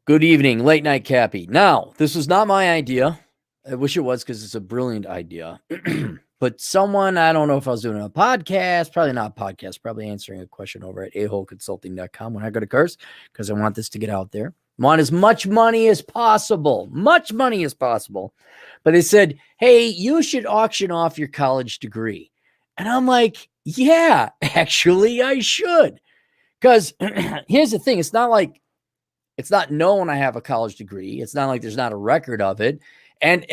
Good evening, late night Cappy. Now, this was not my idea. I wish it was because it's a brilliant idea. But someone, I don't know if I was doing a podcast, probably not a podcast, probably answering a question over at aholeconsulting.com when I go to curse because I want this to get out there. I want as much money as possible, But they said, hey, you should auction off your college degree. And I'm like, yeah, actually, I should. Because here's the thing, it's not known I have a college degree. It's not like there's not a record of it. And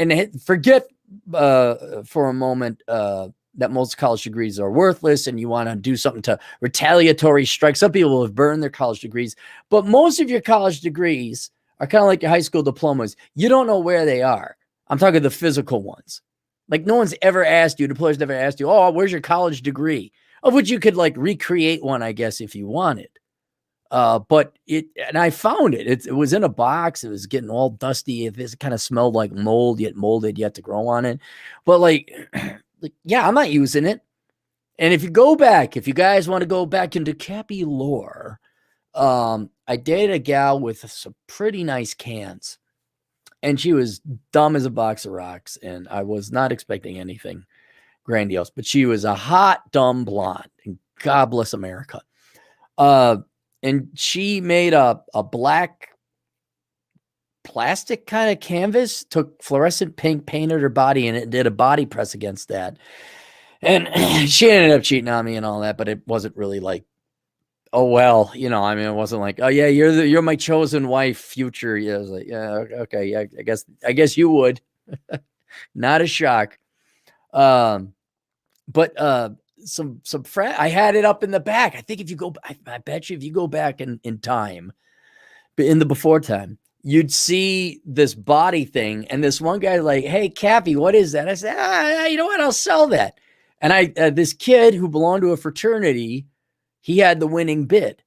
forget for a moment that most college degrees are worthless and you want to do something to retaliatory strike. Some people have burned their college degrees, but most of your college degrees are kind of like your high school diplomas. You don't know where they are. I'm talking the physical ones. Like no one's ever asked you, the players never asked you, oh, where's your college degree? Of which you could like recreate one, I guess, if you wanted. But and I found it. It was in a box. It was getting all dusty. It kind of smelled like mold, yet molded, yet to grow on it. But like, yeah, I'm not using it. And if you guys want to go back into Cappy lore, I dated a gal with some pretty nice cans, and she was dumb as a box of rocks, and I was not expecting anything grandiose. But she was a hot, dumb blonde, and God bless America. And she made a black plastic kind of canvas, took fluorescent pink, painted her body in it, and did a body press against that. And she ended up cheating on me and all that, but it wasn't really like, oh, well, it wasn't like, oh, yeah, you're my chosen wife, future. Yeah, I was like, yeah, okay, yeah, I guess you would. Not a shock. But some I had it up in the back. I think if you go, I bet you if you go back in time, in the before time, you'd see this body thing. And this one guy like, hey, Cappy, what is that? I said, you know what? I'll sell that. And this kid who belonged to a fraternity, he had the winning bid.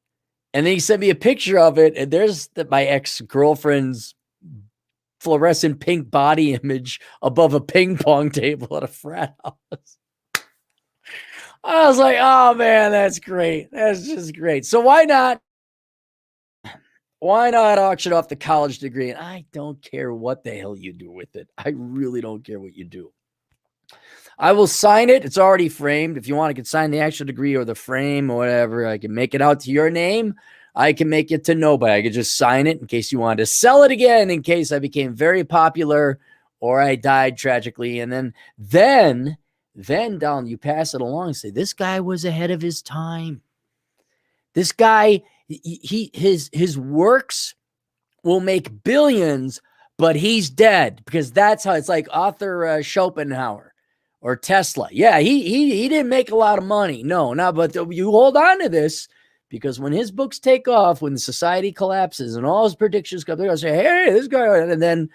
And then he sent me a picture of it. And there's my ex-girlfriend's fluorescent pink body image above a ping pong table at a frat house. I was like, oh, man, that's great. That's just great. So why not auction off the college degree? And I don't care what the hell you do with it. I really don't care what you do. I will sign it. It's already framed. If you want, I can sign the actual degree or the frame or whatever. I can make it out to your name. I can make it to nobody. I could just sign it in case you wanted to sell it again, in case I became very popular or I died tragically. And then down, you pass it along and say, this guy was ahead of his time. This guy, his works will make billions, but he's dead, because that's how it's like Arthur Schopenhauer or Tesla. Yeah, he didn't make a lot of money. No, but you hold on to this, because when his books take off, when the society collapses and all his predictions come, they're going to say, hey, this guy, and then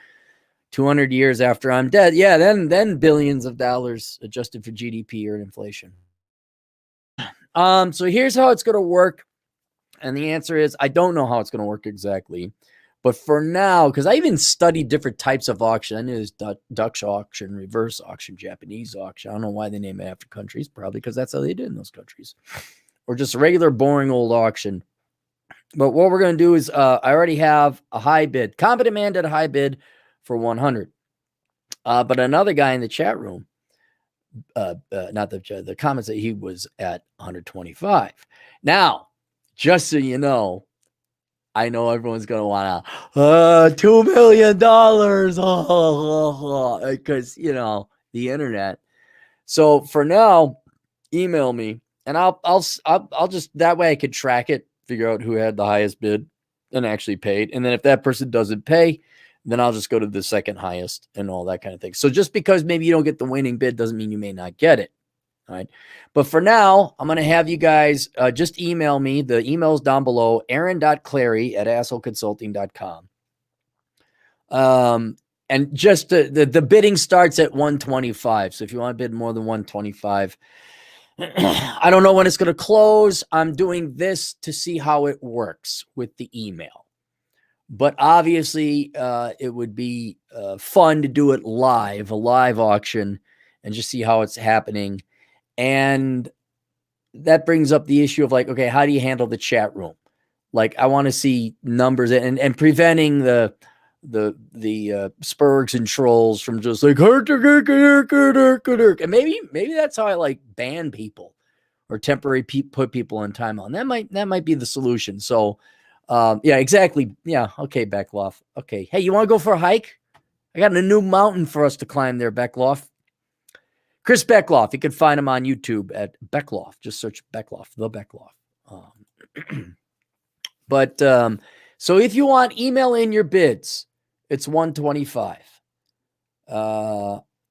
200 years after I'm dead, yeah, then billions of dollars adjusted for GDP or inflation. So here's how it's going to work. And the answer is, I don't know how it's going to work exactly. But for now, because I even studied different types of auction. I knew there's Dutch auction, reverse auction, Japanese auction. I don't know why they name it after countries. Probably because that's how they did in those countries. Or just a regular, boring old auction. But what we're going to do is, I already have a high bid. Competent Man did a high bid for 100. But another guy in the chat room, not the comments, that he was at 125. Now, just so you know, I know everyone's going to want to, $2 million, because, the internet. So for now, email me, and I'll just, that way I could track it, figure out who had the highest bid and actually paid. And then if that person doesn't pay, then I'll just go to the second highest and all that kind of thing. So just because maybe you don't get the winning bid doesn't mean you may not get it. All right. But for now, I'm going to have you guys just email me. The email's down below, aaron.clary@assholeconsulting.com. And just the bidding starts at 125. So if you want to bid more than 125, I don't know when it's going to close. I'm doing this to see how it works with the email. But obviously, it would be fun to do it live, a live auction, and just see how it's happening. And that brings up the issue of like, okay, how do you handle the chat room? Like I want to see numbers and preventing the spurgs and trolls from just like and maybe that's how I like ban people or temporary put people in timeout. And that might be the solution. So yeah, exactly. Yeah. Okay, Beckloff. Okay. Hey, you want to go for a hike? I got a new mountain for us to climb there, Beckloff. Chris Beckloff. You can find him on YouTube at Beckloff. Just search Beckloff, the Beckloff. But so if you want, email in your bids. It's $125.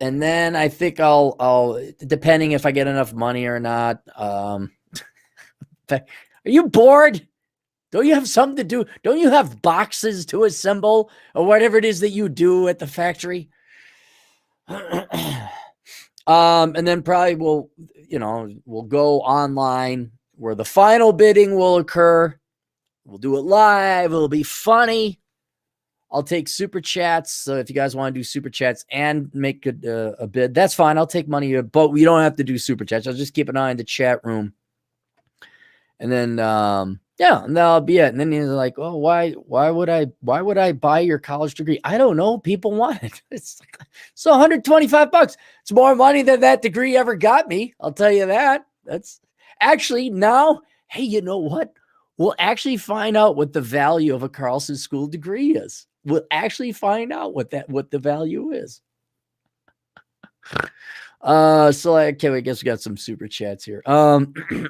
And then I think I'll depending if I get enough money or not. Are you bored? Don't you have something to do? Don't you have boxes to assemble or whatever it is that you do at the factory? And then probably we'll go online where the final bidding will occur. We'll do it live. It'll be funny. I'll take super chats. So if you guys want to do super chats and make a bid, that's fine. I'll take money, but we don't have to do super chats. I'll just keep an eye on the chat room. And then, yeah, and that'll be it. And then he's like, oh, why would I buy your college degree? I don't know. People want it. It's $125. It's more money than that degree ever got me. I'll tell you that. That's actually now, hey, you know what? We'll actually find out what the value of a Carlson school degree is. We'll actually find out what the value is. So okay, I guess we got some super chats here.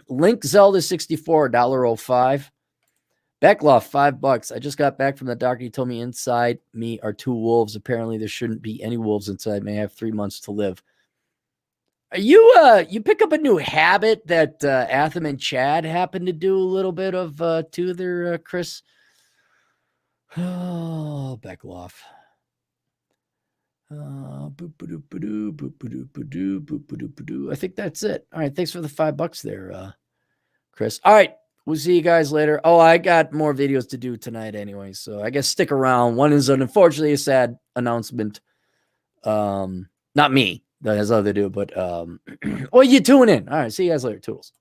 Link Zelda 64, $1.05. Beckloff, $5. I just got back from the doctor. He told me inside me are 2 wolves. Apparently there shouldn't be any wolves inside me. I have 3 months to live. Are you pick up a new habit that Atham and Chad happen to do a little bit of too there, Chris? Oh, Beckloff. I think that's it. All right, thanks for the $5 there, Chris. All right, we'll see you guys later. Oh, I got more videos to do tonight anyway, so I guess stick around. One is unfortunately a sad announcement. Not me. That has other to do, but well, you tune in. All right, see you guys later. Toodles.